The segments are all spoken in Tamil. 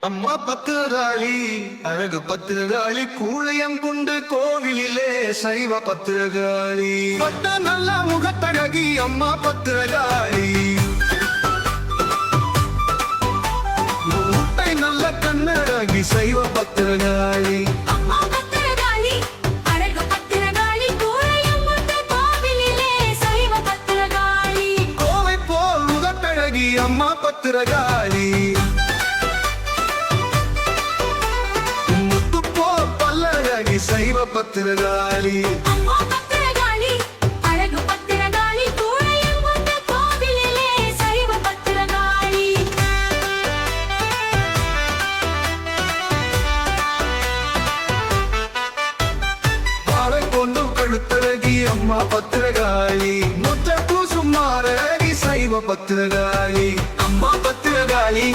அம்மா பத்திரகாளி அழகு பத்திரகாளி கூழையங்குண்டு கோவிலிலே சைவ பத்திரகாளி பட்ட நல்ல முகத்தழகி அம்மா பத்திரகாளி முட்டை நல்ல கண்ணழகி சைவ பத்திரகாளி கோவை போல் முகத்தழகி அம்மா பத்திரகாளி சைவ பத்திரகாளி அழகு பத்திரகாளி கூழையங்குண்டு கோவிலிலே சைவ பத்திரகாளி பாலை கொண்டு கழுத்தழகி அம்மா பத்திரகாளி முத்த பூசும் மாறழகி சைவ பத்திரகாளி அம்மா பத்திரகாளி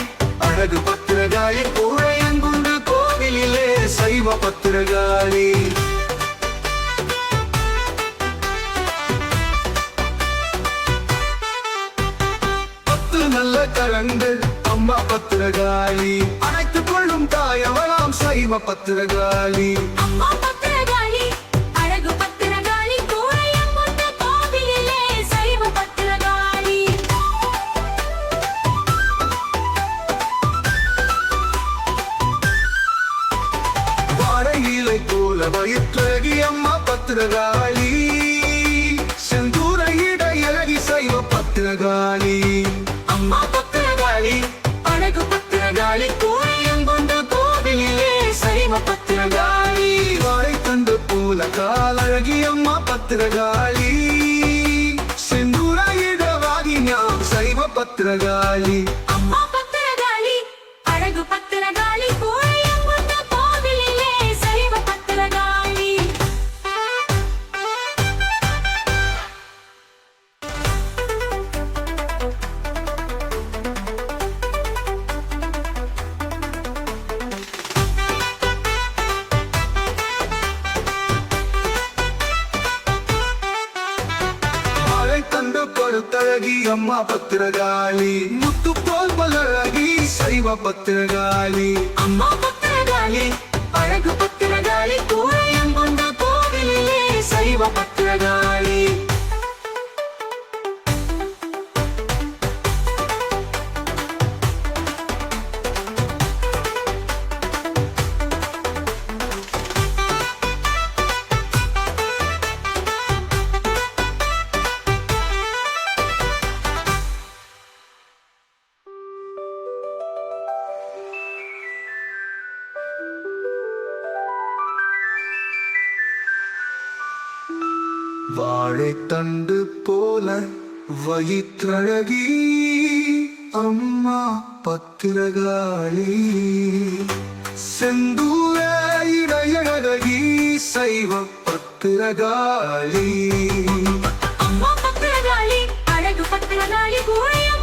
அழகு பத்திரகாளி கூழையங்குண்டு கோவிலிலே சைவ பத்திரகாளி பத்து நல்ல கரங்கள் அம்மா பத்திரகாளி அனைத்து கொள்ளும் தாயவளாம் சைவ பத்திரகாளி அம்மா பத்திரகாளி அழகு பத்திரகாளி கூழையங்குண்டு கோவிலிலே சைவ பத்திரகாளி வாழையிலை போல வயிற்றழகி அம்மா பத்திரகாளி செந்தூர இடையழகி சைவ பத்திரகாளி அம்மா பத்திரகாளி அழகு பத்திரகாளி கூழையங்குண்டு கோவிலிலே சைவ பத்திரகாளி வாழை தண்டு போல காலழகி அம்மா பத்திரகாளி செந்தூர இடவாகி ஞாம் சைவ பத்திரகாளி அம்மா பத்திரகாளி அழகு பத்திரகாளி கூழையங்குண்டு கோவிலிலே சைவ பத்திரகாளி வாழை தண்டு கொழுத்தழகி அம்மா பத்திரகாளி முத்து போல் பலழகி சைவ பத்திரகாளி அம்மா பத்திரகாளி அழகு பத்திரகாளி கூழையங்குண்டு கோவிலிலே சைவ பத்திரகாளி வாழைத்தண்டு போல வயிற்றழகி அம்மா பத்திரகாளி செந்தூர இடையழகி சைவ பத்திரகாளி அம்மா பத்திரகாளி அழகு பத்திரகாளி கூழையங்குண்டு